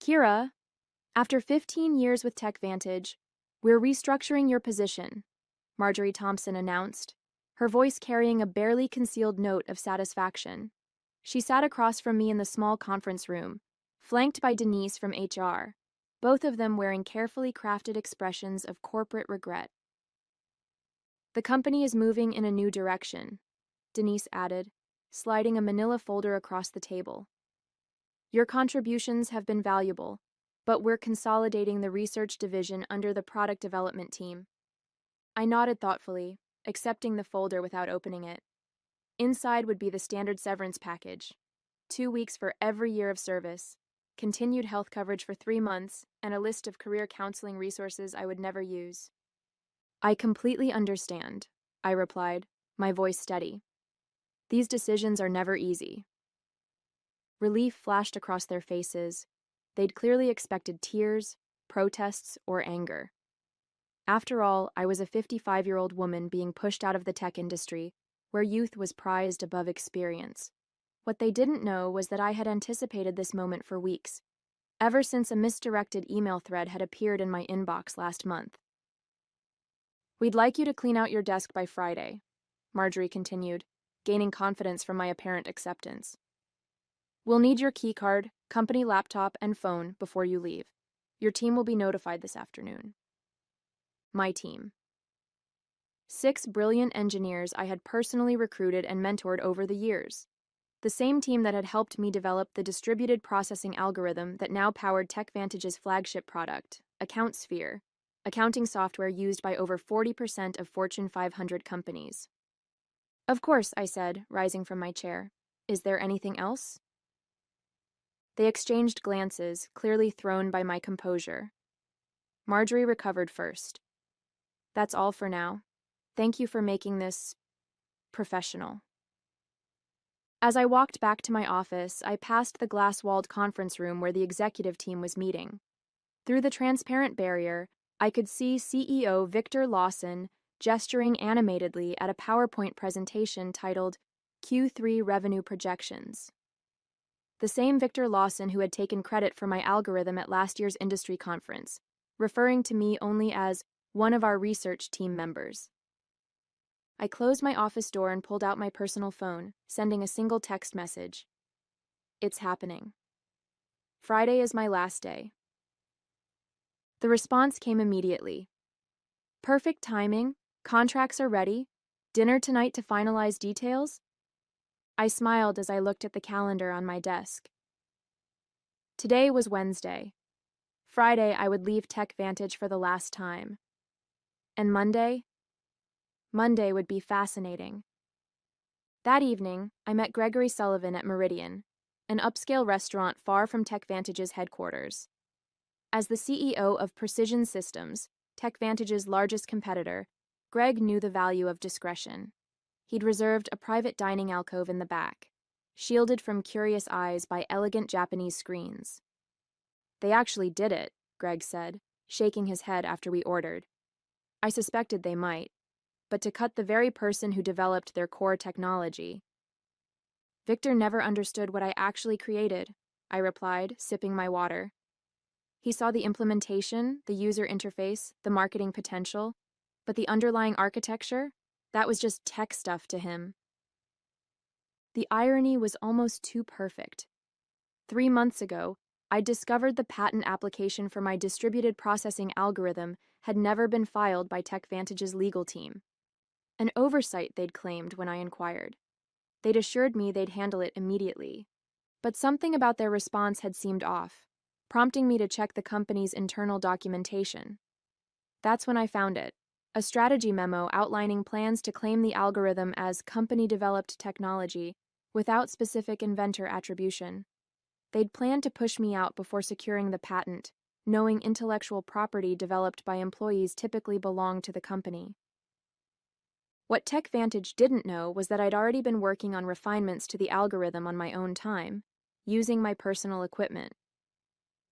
Kira, after 15 years with TechVantage, we're restructuring your position, Marjorie Thompson announced, her voice carrying a barely concealed note of satisfaction. She sat across from me in the small conference room, flanked by Denise from HR, both of them wearing carefully crafted expressions of corporate regret. The company is moving in a new direction, Denise added, sliding a manila folder across the table. Your contributions have been valuable, but we're consolidating the research division under the product development team. I nodded thoughtfully, accepting the folder without opening it. Inside would be the standard severance package: 2 weeks for every year of service, continued health coverage for 3 months, and a list of career counseling resources I would never use. I completely understand, I replied, my voice steady. These decisions are never easy. Relief flashed across their faces. They'd clearly expected tears, protests, or anger. After all, I was a 55-year-old woman being pushed out of the tech industry, where youth was prized above experience. What they didn't know was that I had anticipated this moment for weeks, ever since a misdirected email thread had appeared in my inbox last month. We'd like you to clean out your desk by Friday, Marjorie continued, gaining confidence from my apparent acceptance. We'll need your keycard, company laptop, and phone before you leave. Your team will be notified this afternoon. My team. 6 brilliant engineers I had personally recruited and mentored over the years. The same team that had helped me develop the distributed processing algorithm that now powered TechVantage's flagship product, AccountSphere, accounting software used by over 40% of Fortune 500 companies. Of course, I said, rising from my chair. Is there anything else? They exchanged glances, clearly thrown by my composure. Marjorie recovered first. That's all for now. Thank you for making this professional. As I walked back to my office, I passed the glass-walled conference room where the executive team was meeting. Through the transparent barrier, I could see CEO Victor Lawson gesturing animatedly at a PowerPoint presentation titled Q3 Revenue Projections. The same Victor Lawson who had taken credit for my algorithm at last year's industry conference, referring to me only as one of our research team members. I closed my office door and pulled out my personal phone, sending a single text message. It's happening. Friday is my last day. The response came immediately. Perfect timing, contracts are ready, dinner tonight to finalize details? I smiled as I looked at the calendar on my desk. Today was Wednesday. Friday I would leave TechVantage for the last time. And Monday? Monday would be fascinating. That evening, I met Gregory Sullivan at Meridian, an upscale restaurant far from TechVantage's headquarters. As the CEO of Precision Systems, TechVantage's largest competitor, Greg knew the value of discretion. He'd reserved a private dining alcove in the back, shielded from curious eyes by elegant Japanese screens. They actually did it, Greg said, shaking his head after we ordered. I suspected they might, but to cut the very person who developed their core technology. Victor never understood what I actually created, I replied, sipping my water. He saw the implementation, the user interface, the marketing potential, but the underlying architecture, that was just tech stuff to him. The irony was almost too perfect. 3 months ago, I discovered the patent application for my distributed processing algorithm had never been filed by TechVantage's legal team. An oversight, they'd claimed when I inquired. They'd assured me they'd handle it immediately. But something about their response had seemed off, prompting me to check the company's internal documentation. That's when I found it, a strategy memo outlining plans to claim the algorithm as company-developed technology without specific inventor attribution. They'd planned to push me out before securing the patent, knowing intellectual property developed by employees typically belonged to the company. What TechVantage didn't know was that I'd already been working on refinements to the algorithm on my own time, using my personal equipment.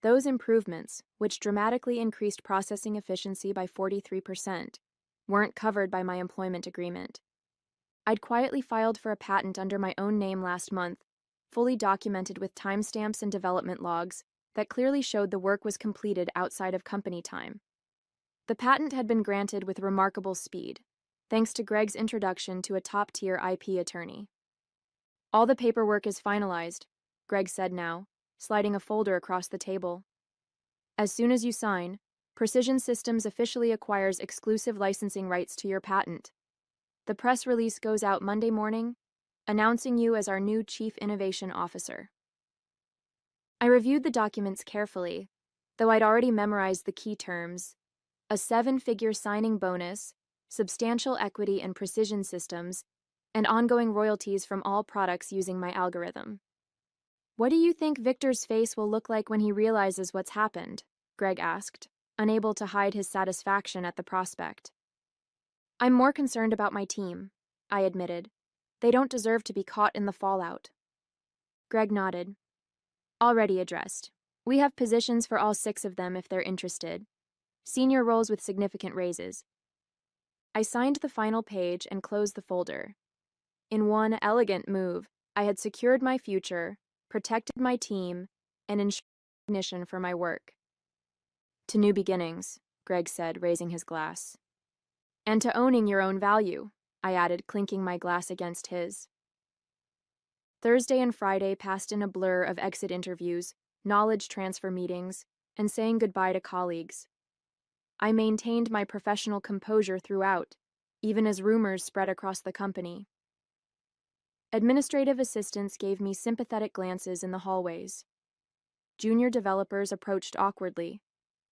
Those improvements, which dramatically increased processing efficiency by 43%, weren't covered by my employment agreement. I'd quietly filed for a patent under my own name last month, fully documented with timestamps and development logs, that clearly showed the work was completed outside of company time. The patent had been granted with remarkable speed, thanks to Greg's introduction to a top-tier IP attorney. All the paperwork is finalized, Greg said now, sliding a folder across the table. As soon as you sign, Precision Systems officially acquires exclusive licensing rights to your patent. The press release goes out Monday morning, announcing you as our new Chief Innovation Officer. I reviewed the documents carefully, though I'd already memorized the key terms: a 7-figure signing bonus, substantial equity in Precision Systems, and ongoing royalties from all products using my algorithm. What do you think Victor's face will look like when he realizes what's happened? Greg asked, unable to hide his satisfaction at the prospect. I'm more concerned about my team, I admitted. They don't deserve to be caught in the fallout. Greg nodded. Already addressed. We have positions for all 6 of them if they're interested. Senior roles with significant raises. I signed the final page and closed the folder. In one elegant move, I had secured my future, protected my team, and ensured recognition for my work. To new beginnings, Greg said, raising his glass. And to owning your own value, I added, clinking my glass against his. Thursday and Friday passed in a blur of exit interviews, knowledge transfer meetings, and saying goodbye to colleagues. I maintained my professional composure throughout, even as rumors spread across the company. Administrative assistants gave me sympathetic glances in the hallways. Junior developers approached awkwardly,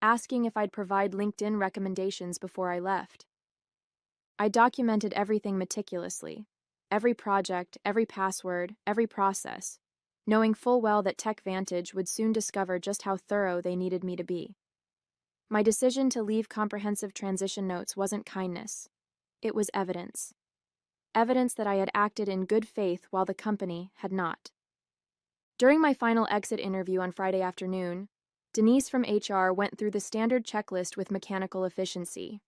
asking if I'd provide LinkedIn recommendations before I left. I documented everything meticulously, every project, every password, every process, knowing full well that TechVantage would soon discover just how thorough they needed me to be. My decision to leave comprehensive transition notes wasn't kindness. It was evidence. Evidence that I had acted in good faith while the company had not. During my final exit interview on Friday afternoon, Denise from HR went through the standard checklist with mechanical efficiency.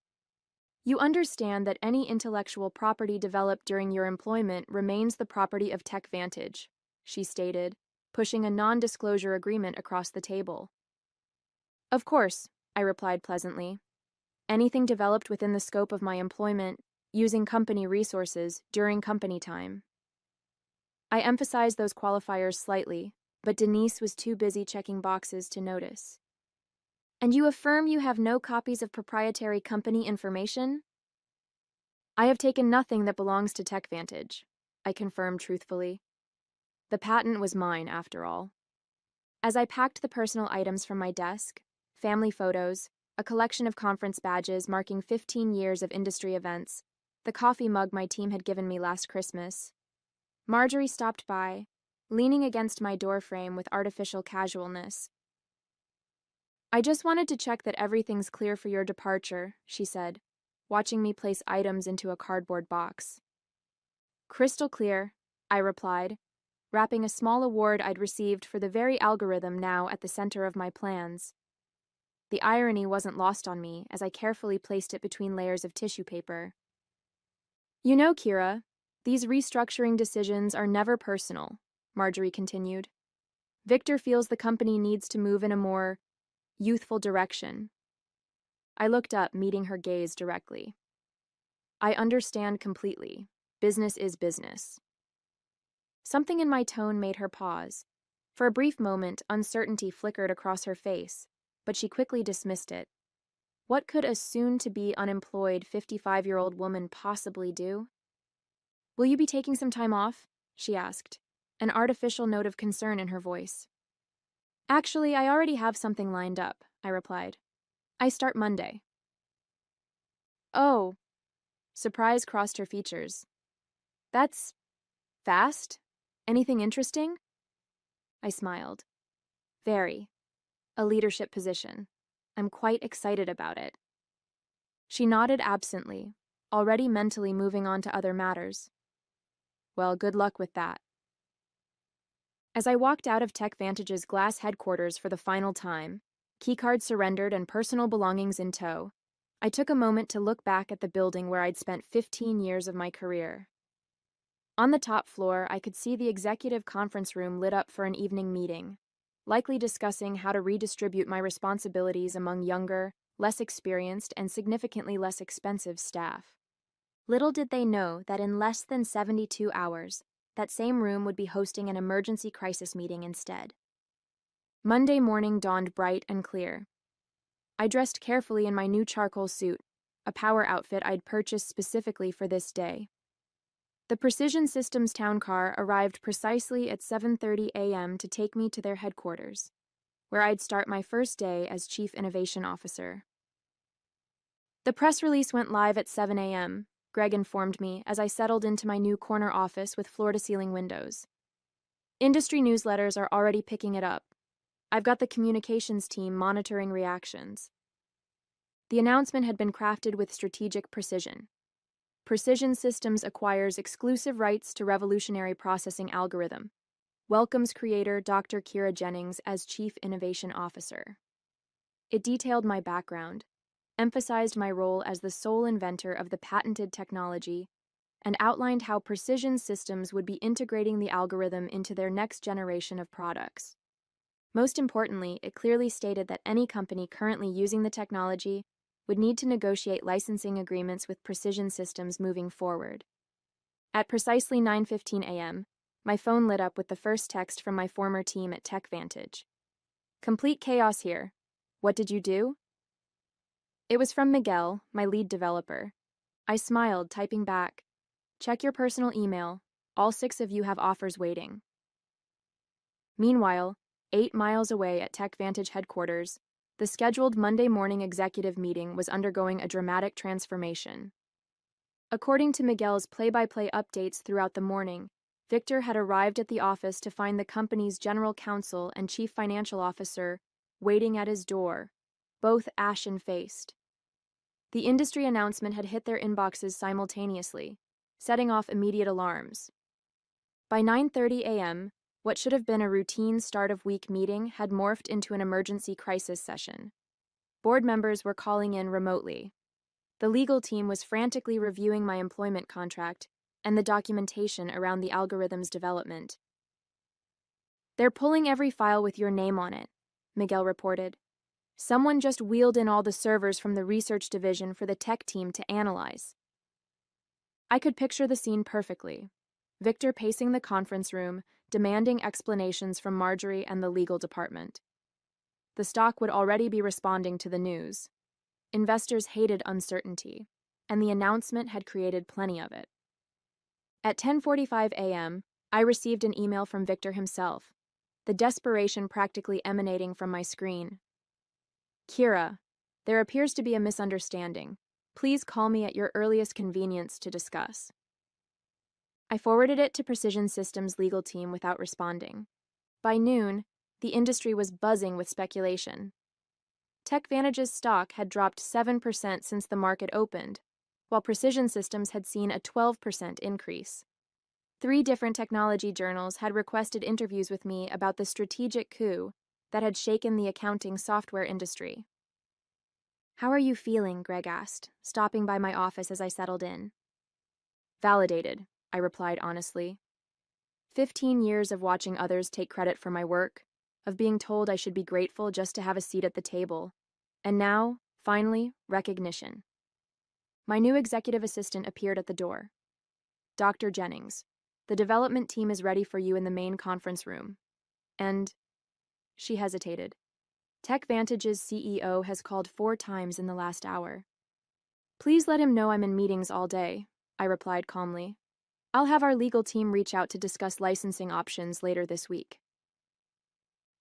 You understand that any intellectual property developed during your employment remains the property of TechVantage, she stated, pushing a non-disclosure agreement across the table. Of course, I replied pleasantly. Anything developed within the scope of my employment, using company resources during company time. I emphasized those qualifiers slightly, but Denise was too busy checking boxes to notice. And you affirm you have no copies of proprietary company information? I have taken nothing that belongs to TechVantage, I confirmed truthfully. The patent was mine, after all. As I packed the personal items from my desk, family photos, a collection of conference badges marking 15 years of industry events, the coffee mug my team had given me last Christmas, Marjorie stopped by, leaning against my doorframe with artificial casualness. I just wanted to check that everything's clear for your departure, she said, watching me place items into a cardboard box. Crystal clear, I replied, wrapping a small award I'd received for the very algorithm now at the center of my plans. The irony wasn't lost on me as I carefully placed it between layers of tissue paper. You know, Kira, these restructuring decisions are never personal, Marjorie continued. Victor feels the company needs to move in a more youthful direction. I looked up, meeting her gaze directly. I understand completely. Business is business. Something in my tone made her pause. For a brief moment, uncertainty flickered across her face, but she quickly dismissed it. What could a soon-to-be unemployed 55-year-old woman possibly do? Will you be taking some time off? She asked, an artificial note of concern in her voice. Actually, I already have something lined up, I replied. I start Monday. Oh. Surprise crossed her features. That's fast? Anything interesting? I smiled. Very. A leadership position. I'm quite excited about it. She nodded absently, already mentally moving on to other matters. Well, good luck with that. As I walked out of TechVantage's glass headquarters for the final time, keycard surrendered and personal belongings in tow, I took a moment to look back at the building where I'd spent 15 years of my career. On the top floor, I could see the executive conference room lit up for an evening meeting, likely discussing how to redistribute my responsibilities among younger, less experienced, and significantly less expensive staff. Little did they know that in less than 72 hours, that same room would be hosting an emergency crisis meeting instead. Monday morning dawned bright and clear. I dressed carefully in my new charcoal suit, a power outfit I'd purchased specifically for this day. The Precision Systems town car arrived precisely at 7:30 a.m. to take me to their headquarters, where I'd start my first day as Chief Innovation Officer. The press release went live at 7 a.m., Greg informed me as I settled into my new corner office with floor-to-ceiling windows. Industry newsletters are already picking it up. I've got the communications team monitoring reactions. The announcement had been crafted with strategic precision. Precision Systems acquires exclusive rights to revolutionary processing algorithm. Welcomes creator Dr. Kira Jennings as Chief Innovation Officer. It detailed my background, emphasized my role as the sole inventor of the patented technology, and outlined how Precision Systems would be integrating the algorithm into their next generation of products. Most importantly, it clearly stated that any company currently using the technology would need to negotiate licensing agreements with Precision Systems moving forward. At precisely 9:15 a.m., my phone lit up with the first text from my former team at TechVantage. Complete chaos here. What did you do? It was from Miguel, my lead developer. I smiled, typing back, "Check your personal email. All 6 of you have offers waiting." Meanwhile, 8 miles away at TechVantage headquarters, the scheduled Monday morning executive meeting was undergoing a dramatic transformation. According to Miguel's play-by-play updates throughout the morning, Victor had arrived at the office to find the company's general counsel and chief financial officer waiting at his door, both ashen-faced. The industry announcement had hit their inboxes simultaneously, setting off immediate alarms. By 9:30 a.m., what should have been a routine start-of-week meeting had morphed into an emergency crisis session. Board members were calling in remotely. The legal team was frantically reviewing my employment contract and the documentation around the algorithm's development. "They're pulling every file with your name on it," Miguel reported. "Someone just wheeled in all the servers from the research division for the tech team to analyze." I could picture the scene perfectly. Victor pacing the conference room, demanding explanations from Marjorie and the legal department. The stock would already be responding to the news. Investors hated uncertainty, and the announcement had created plenty of it. At 10:45 a.m., I received an email from Victor himself, the desperation practically emanating from my screen. "Kira, there appears to be a misunderstanding. Please call me at your earliest convenience to discuss." I forwarded it to Precision Systems' legal team without responding. By noon, the industry was buzzing with speculation. TechVantage's stock had dropped 7% since the market opened, while Precision Systems had seen a 12% increase. 3 different technology journals had requested interviews with me about the strategic coup that had shaken the accounting software industry. "How are you feeling?" Greg asked, stopping by my office as I settled in. "Validated," I replied honestly. 15 years of watching others take credit for my work, of being told I should be grateful just to have a seat at the table, and now, finally, recognition. My new executive assistant appeared at the door. "Dr. Jennings, the development team is ready for you in the main conference room. And..." She hesitated. "TechVantage's CEO has called 4 times in the last hour." "Please let him know I'm in meetings all day," I replied calmly. "I'll have our legal team reach out to discuss licensing options later this week."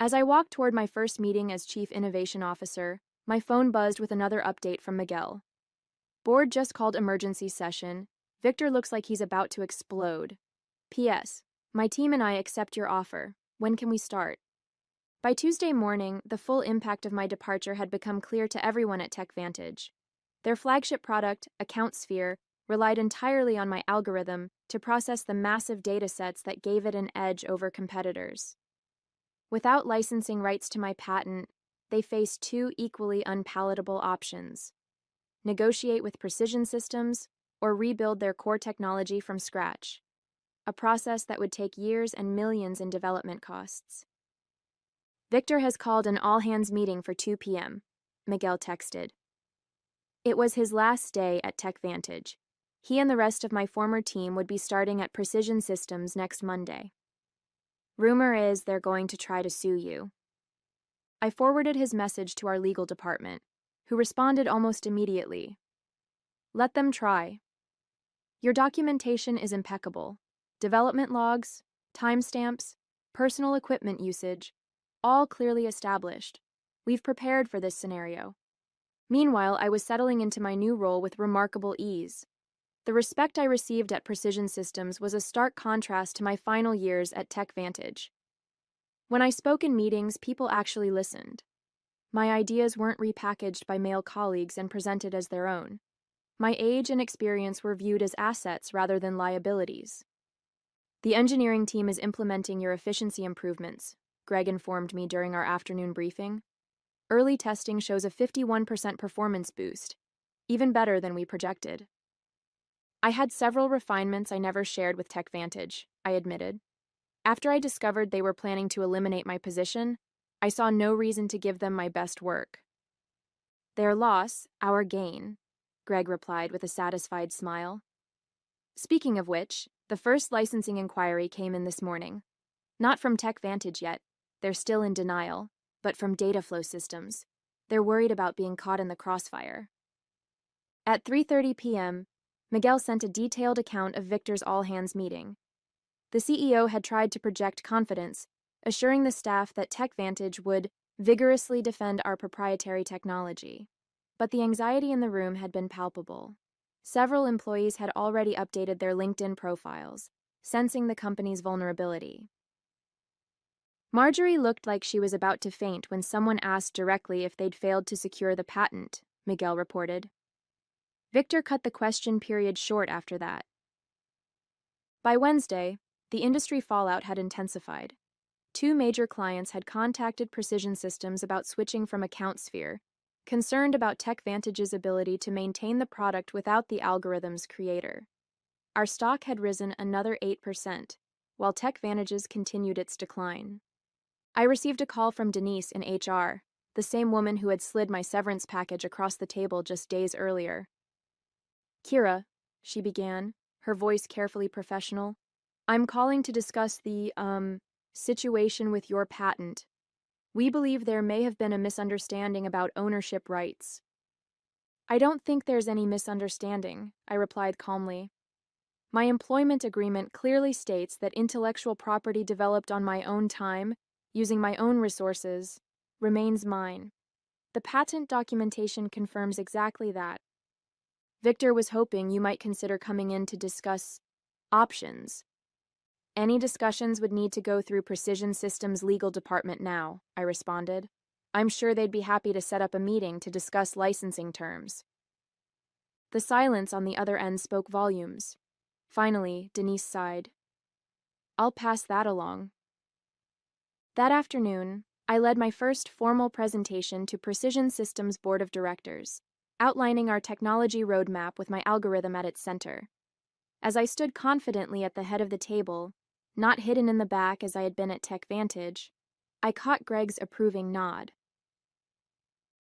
As I walked toward my first meeting as Chief Innovation Officer, my phone buzzed with another update from Miguel. "Board just called emergency session. Victor looks like he's about to explode. P.S. My team and I accept your offer. When can we start?" By Tuesday morning, the full impact of my departure had become clear to everyone at TechVantage. Their flagship product, AccountSphere, relied entirely on my algorithm to process the massive datasets that gave it an edge over competitors. Without licensing rights to my patent, they faced 2 equally unpalatable options: negotiate with Precision Systems or rebuild their core technology from scratch, a process that would take years and millions in development costs. Victor has called an all-hands meeting for 2 p.m., Miguel texted. It was his last day at TechVantage. He and the rest of my former team would be starting at Precision Systems next Monday. Rumor is they're going to try to sue you. I forwarded his message to our legal department, who responded almost immediately. Let them try. Your documentation is impeccable. Development logs, timestamps, personal equipment usage, all clearly established. We've prepared for this scenario. Meanwhile, I was settling into my new role with remarkable ease. The respect I received at Precision Systems was a stark contrast to my final years at TechVantage. When I spoke in meetings, people actually listened. My ideas weren't repackaged by male colleagues and presented as their own. My age and experience were viewed as assets rather than liabilities. The engineering team is implementing your efficiency improvements, Greg informed me during our afternoon briefing. Early testing shows a 51% performance boost, even better than we projected. I had several refinements I never shared with TechVantage, I admitted. After I discovered they were planning to eliminate my position, I saw no reason to give them my best work. Their loss, our gain, Greg replied with a satisfied smile. Speaking of which, the first licensing inquiry came in this morning. Not from TechVantage yet, they're still in denial, but from Dataflow Systems. They're worried about being caught in the crossfire. At 3:30 p.m., Miguel sent a detailed account of Victor's all-hands meeting. The CEO had tried to project confidence, assuring the staff that TechVantage would vigorously defend our proprietary technology. But the anxiety in the room had been palpable. Several employees had already updated their LinkedIn profiles, sensing the company's vulnerability. Marjorie looked like she was about to faint when someone asked directly if they'd failed to secure the patent, Miguel reported. Victor cut the question period short after that. By Wednesday, the industry fallout had intensified. 2 major clients had contacted Precision Systems about switching from AccountSphere, concerned about TechVantage's ability to maintain the product without the algorithm's creator. Our stock had risen another 8%, while TechVantage's continued its decline. I received a call from Denise in HR, the same woman who had slid my severance package across the table just days earlier. Kira, she began, her voice carefully professional, I'm calling to discuss the, situation with your patent. We believe there may have been a misunderstanding about ownership rights. I don't think there's any misunderstanding, I replied calmly. My employment agreement clearly states that intellectual property developed on my own time, using my own resources, remains mine. The patent documentation confirms exactly that. Victor was hoping you might consider coming in to discuss options. Any discussions would need to go through Precision Systems' legal department now, I responded. I'm sure they'd be happy to set up a meeting to discuss licensing terms. The silence on the other end spoke volumes. Finally, Denise sighed. I'll pass that along. That afternoon, I led my first formal presentation to Precision Systems' Board of Directors, outlining our technology roadmap with my algorithm at its center. As I stood confidently at the head of the table, not hidden in the back as I had been at TechVantage, I caught Greg's approving nod.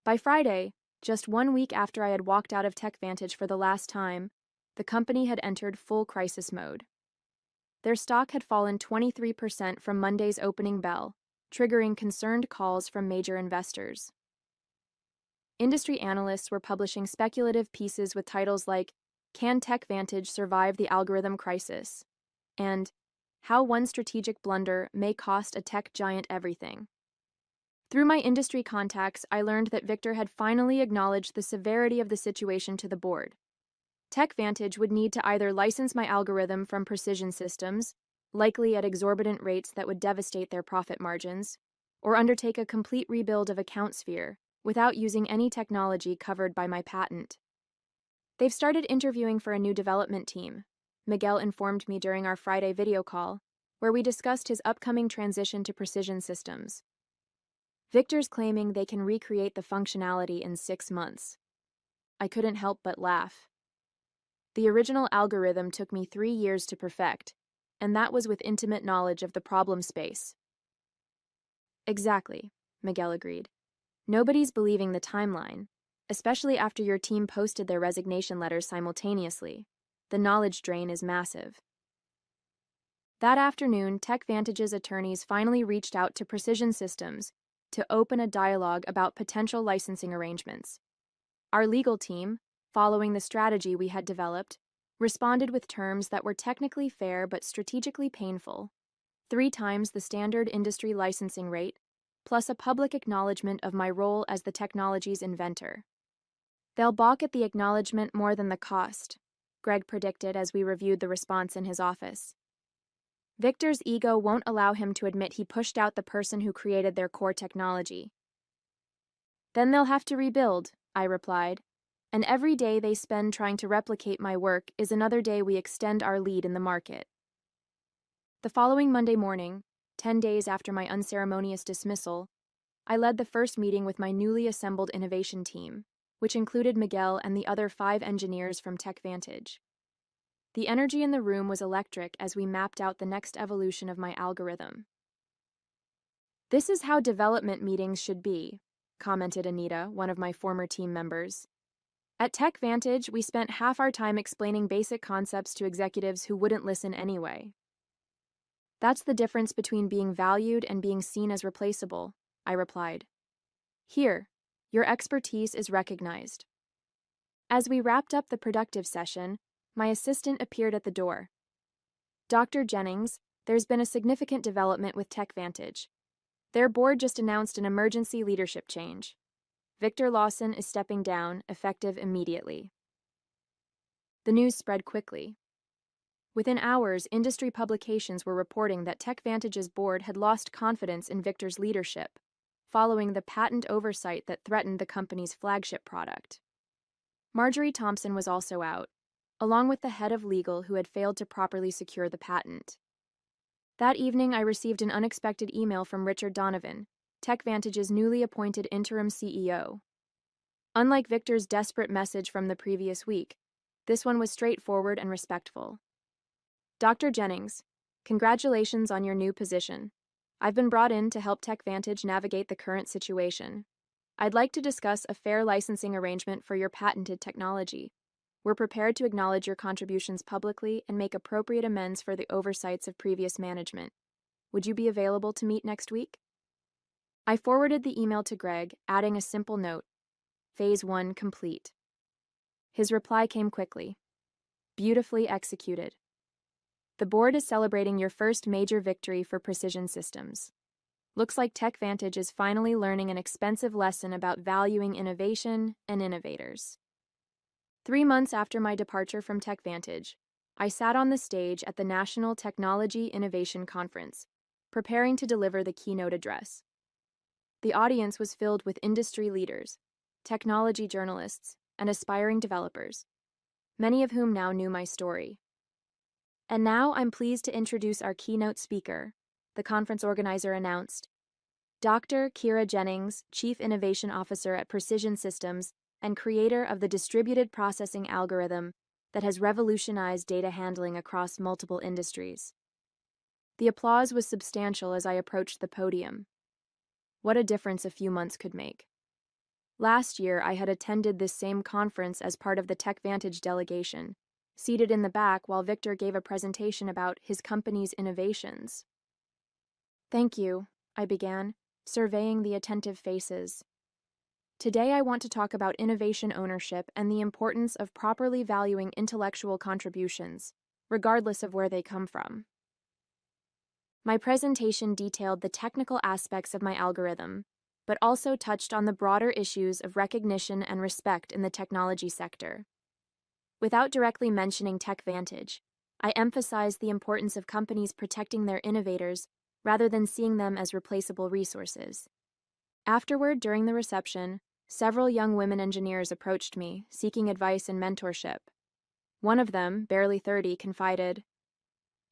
By Friday, just 1 week after I had walked out of TechVantage for the last time, the company had entered full crisis mode. Their stock had fallen 23% from Monday's opening bell, triggering concerned calls from major investors. Industry analysts were publishing speculative pieces with titles like, Can TechVantage Survive the Algorithm Crisis? And How One Strategic Blunder May Cost a Tech Giant Everything. Through my industry contacts, I learned that Victor had finally acknowledged the severity of the situation to the board. TechVantage would need to either license my algorithm from Precision Systems, likely at exorbitant rates that would devastate their profit margins, or undertake a complete rebuild of AccountSphere without using any technology covered by my patent. They've started interviewing for a new development team, Miguel informed me during our Friday video call, where we discussed his upcoming transition to Precision Systems. Victor's claiming they can recreate the functionality in 6 months. I couldn't help but laugh. The original algorithm took me 3 years to perfect, and that was with intimate knowledge of the problem space. Exactly. Miguel agreed. Nobody's believing the timeline, especially after your team posted their resignation letters simultaneously. The knowledge drain is massive. That afternoon, TechVantage's attorneys finally reached out to Precision Systems to open a dialogue about potential licensing arrangements. Our legal team, following the strategy we had developed, responded with terms that were technically fair but strategically painful. 3 times the standard industry licensing rate, plus a public acknowledgement of my role as the technology's inventor. They'll balk at the acknowledgement more than the cost, Greg predicted as we reviewed the response in his office. Victor's ego won't allow him to admit he pushed out the person who created their core technology. Then they'll have to rebuild, I replied, and every day they spend trying to replicate my work is another day we extend our lead in the market. The following Monday morning, 10 days after my unceremonious dismissal, I led the first meeting with my newly assembled innovation team, which included Miguel and the other 5 engineers from TechVantage. The energy in the room was electric as we mapped out the next evolution of my algorithm. "This is how development meetings should be," commented Anita, one of my former team members. "At TechVantage, we spent half our time explaining basic concepts to executives who wouldn't listen anyway." "That's the difference between being valued and being seen as replaceable," I replied. "Here, your expertise is recognized." As we wrapped up the productive session, my assistant appeared at the door. "Dr. Jennings, there's been a significant development with TechVantage. Their board just announced an emergency leadership change. Victor Lawson is stepping down, effective immediately." The news spread quickly. Within hours, industry publications were reporting that TechVantage's board had lost confidence in Victor's leadership, following the patent oversight that threatened the company's flagship product. Marjorie Thompson was also out, along with the head of legal who had failed to properly secure the patent. That evening, I received an unexpected email from Richard Donovan, TechVantage's newly appointed interim CEO. Unlike Victor's desperate message from the previous week, this one was straightforward and respectful. "Dr. Jennings, congratulations on your new position. I've been brought in to help TechVantage navigate the current situation. I'd like to discuss a fair licensing arrangement for your patented technology. We're prepared to acknowledge your contributions publicly and make appropriate amends for the oversights of previous management. Would you be available to meet next week?" I forwarded the email to Greg, adding a simple note: Phase 1 complete. His reply came quickly: "Beautifully executed. The board is celebrating your first major victory for Precision Systems. Looks like TechVantage is finally learning an expensive lesson about valuing innovation and innovators." 3 months after my departure from TechVantage, I sat on the stage at the National Technology Innovation Conference, preparing to deliver the keynote address. The audience was filled with industry leaders, technology journalists, and aspiring developers, many of whom now knew my story. "And now I'm pleased to introduce our keynote speaker," the conference organizer announced. "Dr. Kira Jennings, Chief Innovation Officer at Precision Systems and creator of the distributed processing algorithm that has revolutionized data handling across multiple industries." The applause was substantial as I approached the podium. What a difference a few months could make. Last year, I had attended this same conference as part of the TechVantage delegation, seated in the back while Victor gave a presentation about his company's innovations. "Thank you," I began, surveying the attentive faces. "Today I want to talk about innovation ownership and the importance of properly valuing intellectual contributions, regardless of where they come from." My presentation detailed the technical aspects of my algorithm, but also touched on the broader issues of recognition and respect in the technology sector. Without directly mentioning TechVantage, I emphasized the importance of companies protecting their innovators rather than seeing them as replaceable resources. Afterward, during the reception, several young women engineers approached me, seeking advice and mentorship. One of them, barely 30, confided,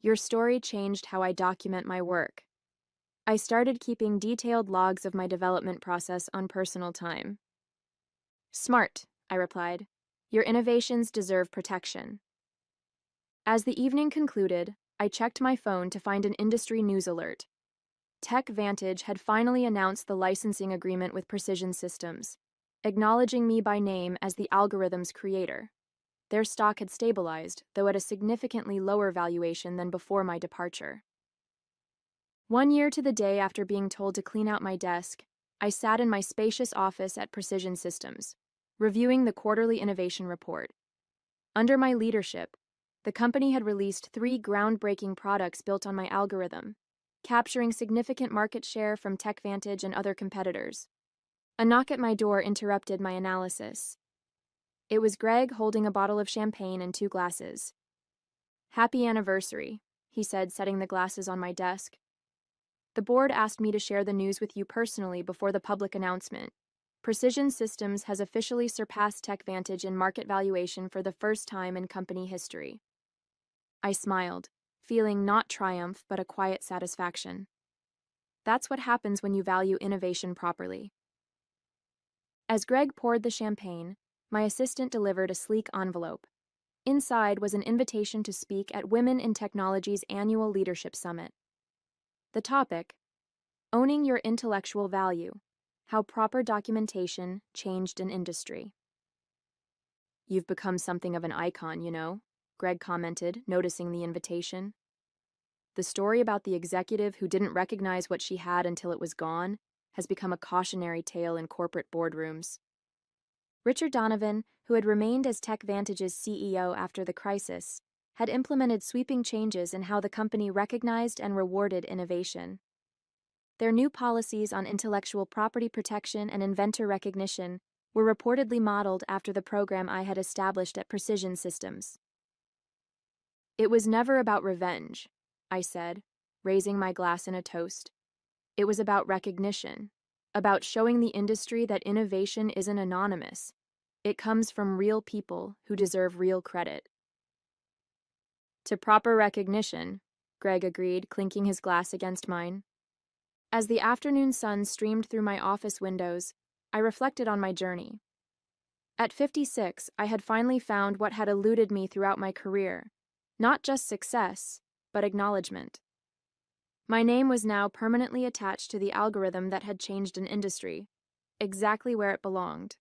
"Your story changed how I document my work. I started keeping detailed logs of my development process on personal time." "Smart," I replied. "Your innovations deserve protection." As the evening concluded, I checked my phone to find an industry news alert. TechVantage had finally announced the licensing agreement with Precision Systems, acknowledging me by name as the algorithm's creator. Their stock had stabilized, though at a significantly lower valuation than before my departure. 1 year to the day after being told to clean out my desk, I sat in my spacious office at Precision Systems, reviewing the quarterly innovation report. Under my leadership, the company had released 3 groundbreaking products built on my algorithm, capturing significant market share from TechVantage and other competitors. A knock at my door interrupted my analysis. It was Greg holding a bottle of champagne and 2 glasses. "Happy anniversary," he said, setting the glasses on my desk. "The board asked me to share the news with you personally before the public announcement. Precision Systems has officially surpassed TechVantage in market valuation for the first time in company history." I smiled, feeling not triumph but a quiet satisfaction. That's what happens when you value innovation properly. As Greg poured the champagne, my assistant delivered a sleek envelope. Inside was an invitation to speak at Women in Technology's annual Leadership Summit. The topic: Owning Your Intellectual Value, How Proper Documentation Changed an Industry. "You've become something of an icon, you know," Greg commented, noticing the invitation. "The story about the executive who didn't recognize what she had until it was gone has become a cautionary tale in corporate boardrooms." Richard Donovan, who had remained as TechVantage's CEO after the crisis, had implemented sweeping changes in how the company recognized and rewarded innovation. Their new policies on intellectual property protection and inventor recognition were reportedly modeled after the program I had established at Precision Systems. "It was never about revenge," I said, raising my glass in a toast. "It was about recognition, about showing the industry that innovation isn't anonymous. It comes from real people who deserve real credit." "To proper recognition," Greg agreed, clinking his glass against mine. As the afternoon sun streamed through my office windows, I reflected on my journey. At 56, I had finally found what had eluded me throughout my career: not just success, but acknowledgement. My name was now permanently attached to the algorithm that had changed an industry, exactly where it belonged.